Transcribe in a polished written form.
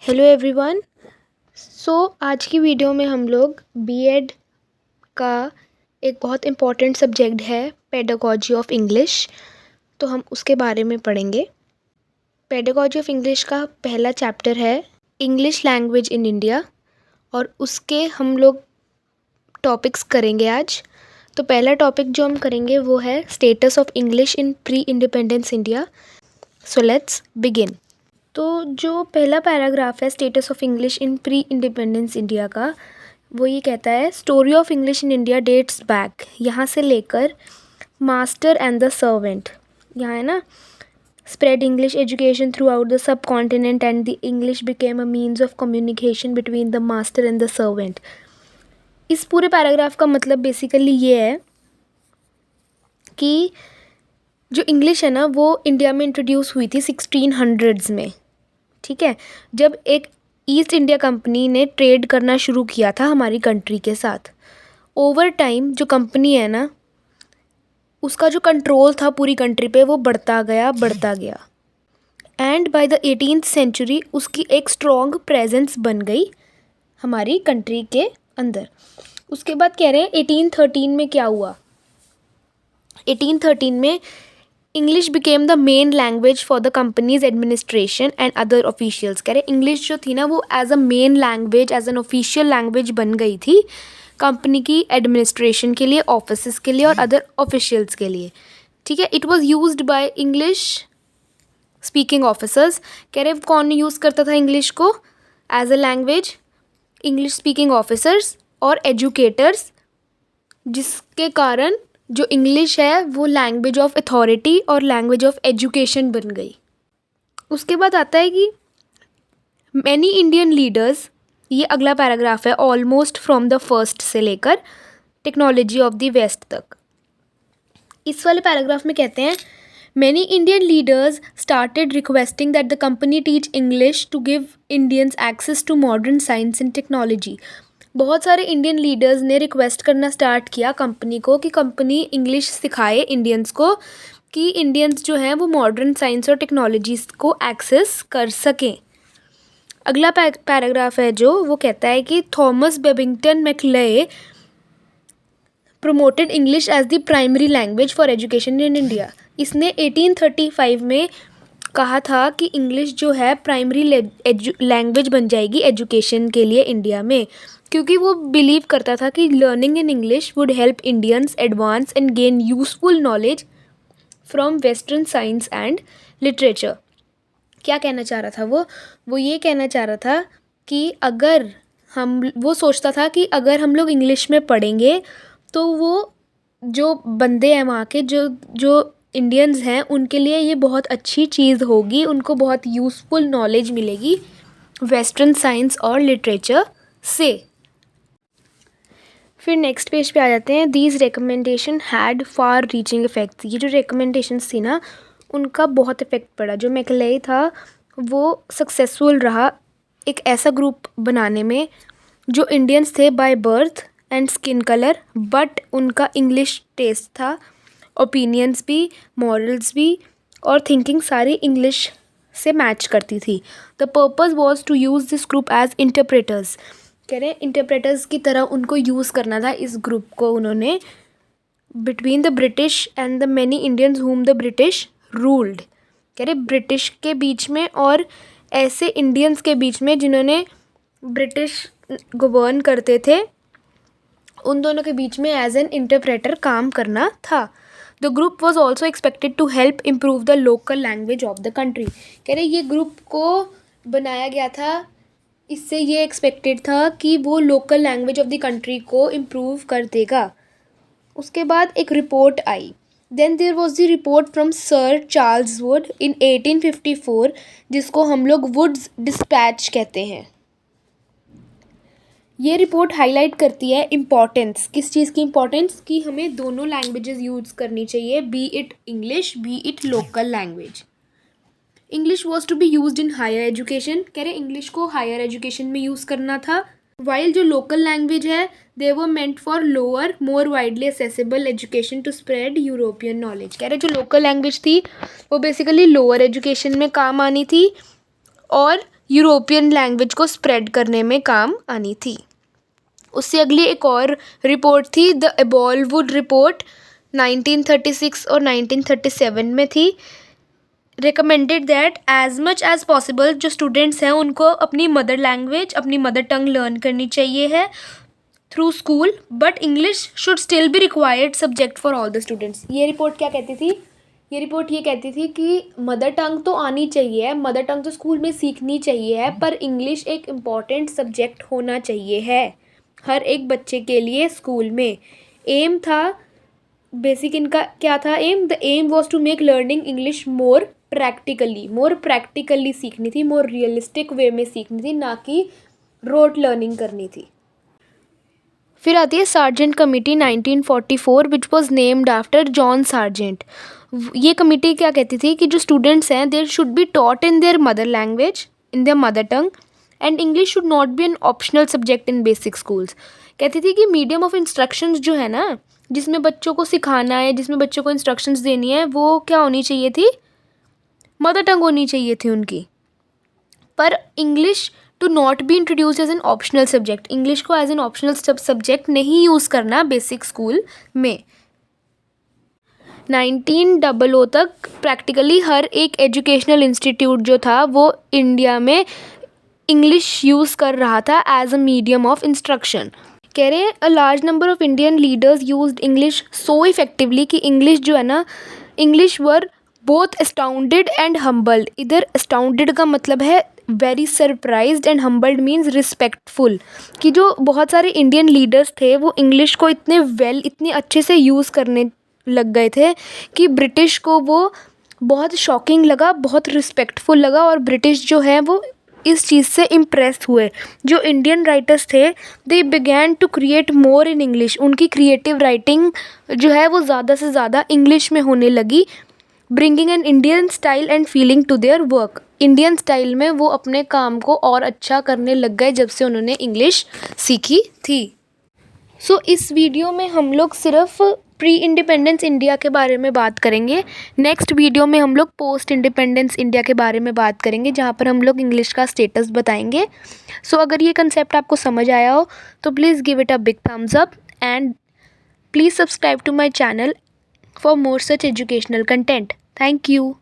Hello everyone. आज की video में हम लोग बीएड का एक बहुत इम्पॉर्टेंट सब्जेक्ट है पेडागोजी ऑफ इंग्लिश, तो हम उसके बारे में पढ़ेंगे। पेडागोजी ऑफ इंग्लिश का पहला चैप्टर है इंग्लिश लैंग्वेज इन इंडिया और उसके हम लोग टॉपिक्स करेंगे आज। तो पहला टॉपिक जो हम करेंगे वो है status of English in pre independence India. So let's begin. तो जो पहला पैराग्राफ है status of English in pre independence India का, वो ये कहता है story of English in India dates back, यहाँ से लेकर मास्टर एंड द सर्वेंट, यहाँ है ना, spread English education through out the sub continent and the English became a means of communication between the master and the servant. इस पूरे paragraph का मतलब बेसिकली ये है कि जो इंग्लिश है ना वो इंडिया में इंट्रोड्यूस हुई थी 1600s में, ठीक है, जब एक ईस्ट इंडिया कंपनी ने ट्रेड करना शुरू किया था हमारी कंट्री के साथ। ओवर टाइम जो कंपनी है ना उसका जो कंट्रोल था पूरी कंट्री पे वो बढ़ता गया and by the 18th century उसकी एक स्ट्रॉन्ग प्रेजेंस बन गई हमारी कंट्री के अंदर। उसके बाद कह रहे हैं 1813 में क्या हुआ। 1813 में English became the main language for the company's administration and other officials. कह रहे इंग्लिश जो थी ना वो as a main language, as an official language बन गई थी कंपनी की एडमिनिस्ट्रेशन के लिए, ऑफिस के लिए और अदर ऑफिशियल्स के लिए, ठीक है। It was used by English speaking officers. कह रहे कौन यूज़ करता था इंग्लिश को as a language? English speaking officers और एजुकेटर्स, जिसके कारण जो इंग्लिश है वो लैंग्वेज ऑफ अथॉरिटी और लैंग्वेज ऑफ एजुकेशन बन गई। उसके बाद आता है कि मैनी इंडियन लीडर्स, ये अगला पैराग्राफ है, ऑलमोस्ट फ्रॉम द फर्स्ट से लेकर टेक्नोलॉजी ऑफ द वेस्ट तक। इस वाले पैराग्राफ में कहते हैं many Indian leaders started requesting that the company teach English to give Indians access to modern science and technology. बहुत सारे इंडियन लीडर्स ने रिक्वेस्ट करना स्टार्ट किया कंपनी को कि कंपनी इंग्लिश सिखाए इंडियंस को, कि इंडियंस जो हैं वो मॉडर्न साइंस और टेक्नोलॉजीज़ को एक्सेस कर सकें। अगला पैराग्राफ है जो वो कहता है कि Thomas Babington Macaulay promoted English as the primary language for education in India. इसने 1835 में कहा था कि इंग्लिश जो है प्राइमरी लैंग्वेज बन जाएगी एजुकेशन के लिए इंडिया में, क्योंकि वो बिलीव करता था कि learning in English would help Indians advance and gain useful knowledge from western science and literature. क्या कहना चाह रहा था वो ये कहना चाह रहा था कि अगर वो सोचता था कि अगर हम लोग इंग्लिश में पढ़ेंगे तो वो जो बंदे हैं वहाँ के जो इंडियंस हैं उनके लिए ये बहुत अच्छी चीज़ होगी, उनको बहुत यूज़फुल नॉलेज मिलेगी वेस्टर्न साइंस और लिटरेचर से। फिर नेक्स्ट पेज पे आ जाते हैं। These recommendation had far reaching effects. ये जो रिकमेंडेशंस थी ना उनका बहुत इफेक्ट पड़ा। जो मैकले था वो सक्सेसफुल रहा एक ऐसा ग्रुप बनाने में जो इंडियंस थे by birth and skin colour, but उनका इंग्लिश टेस्ट था, ओपिनियंस भी, मॉरल्स भी और थिंकिंग सारी इंग्लिश से मैच करती थी। The purpose was to use this group as interpreters. कह रहे हैं इंटरप्रेटर्स की तरह उनको यूज़ करना था इस ग्रुप को उन्होंने, between the British and the many Indians whom the British ruled. कह रहे ब्रिटिश के बीच में और ऐसे इंडियंस के बीच में जिन्होंने ब्रिटिश गवर्न करते थे, उन दोनों के बीच में एज एन इंटरप्रेटर काम करना था। The group was also expected to help improve the local language of the country. कह रहे ये ग्रुप को बनाया गया था, इससे ये एक्सपेक्टेड था कि वो local language of the country को इम्प्रूव कर देगा। उसके बाद एक रिपोर्ट आई। Then there was the report from sir Charles Wood in 1854, जिसको हम लोग वुड्स डिस्पैच कहते हैं। ये रिपोर्ट हाईलाइट करती है इम्पॉर्टेंस, किस चीज़ की इम्पॉर्टेंस, कि हमें दोनों लैंग्वेजेस यूज़ करनी चाहिए, be it English be it local language. English was to be used in higher education. कह रहे इंग्लिश को हायर एजुकेशन में यूज़ करना था, वाइल जो लोकल लैंग्वेज है they were meant for lower more widely accessible education to spread European knowledge. कह रहे जो लोकल लैंग्वेज थी वो बेसिकली लोअर एजुकेशन में काम आनी थी और यूरोपियन लैंग्वेज को स्प्रेड करने में काम आनी थी। उससे अगली एक और रिपोर्ट थी, द एबॉलवुड रिपोर्ट, 1936 और 1937 में थी। Recommended that as much as possible जो स्टूडेंट्स हैं उनको अपनी मदर लैंग्वेज, अपनी मदर टंग लर्न करनी चाहिए है through school, but English should still be required subject for all the students. ये रिपोर्ट क्या कहती थी? ये रिपोर्ट ये कहती थी कि मदर टंग तो आनी चाहिए है, मदर टंग तो स्कूल में सीखनी चाहिए है, पर इंग्लिश एक इम्पॉर्टेंट सब्जेक्ट होना चाहिए है हर एक बच्चे के लिए स्कूल में। एम था बेसिक, इनका क्या था aim? The aim was to make learning English more practically सीखनी थी, मोर रियलिस्टिक वे में सीखनी थी, ना कि रोट लर्निंग करनी थी। फिर आती है sergeant committee 1944 which was named after John sergeant. ये कमेटी क्या कहती थी कि जो स्टूडेंट्स हैं there should be taught in their mother language, in their mother tongue, and English should not be N optional subject in basic schools. कहती थी कि मीडियम ऑफ इंस्ट्रक्शंस जो है ना, जिसमें बच्चों को सिखाना है, जिसमें बच्चों को इंस्ट्रक्शंस देनी है, वो क्या होनी चाहिए थी? मदर टंग होनी चाहिए थी उनकी। पर English to not be introduce as an optional subject, English को एज एन ऑप्शनल सब्जेक्ट नहीं यूज़ करना बेसिक स्कूल में। 1900 तक प्रैक्टिकली हर एक एजुकेशनल इंस्टीट्यूट जो था वो इंडिया में इंग्लिश यूज़ कर रहा था as a medium of instruction. कह रहे हैं a large number of Indian leaders used English so effectively कि इंग्लिश जो है ना, English were both astounded and humbled. इधर अस्टाउंडेड का मतलब है very surprised and humbled means respectful, कि जो बहुत सारे इंडियन लीडर्स थे वो इंग्लिश को इतने अच्छे से यूज़ करने लग गए थे कि ब्रिटिश को वो बहुत शॉकिंग लगा, बहुत रिस्पेक्टफुल लगा, और ब्रिटिश जो है वो इस चीज़ से इम्प्रेस हुए। जो इंडियन राइटर्स थे they began to create more in English, उनकी क्रिएटिव राइटिंग जो है वो ज़्यादा से ज़्यादा इंग्लिश में होने लगी, bringing an Indian style and feeling to their work. Indian style में वो अपने काम को और अच्छा करने लग गए जब से उन्होंने इंग्लिश सीखी थी। सो इस वीडियो में हम लोग सिर्फ प्री इंडिपेंडेंस इंडिया के बारे में बात करेंगे। नेक्स्ट वीडियो में हम लोग पोस्ट इंडिपेंडेंस इंडिया के बारे में बात करेंगे, जहाँ पर हम लोग इंग्लिश का स्टेटस बताएंगे। सो अगर ये कंसेप्ट आपको समझ आया हो तो please give it a big thumbs up and please subscribe to my channel for more such educational content. Thank you.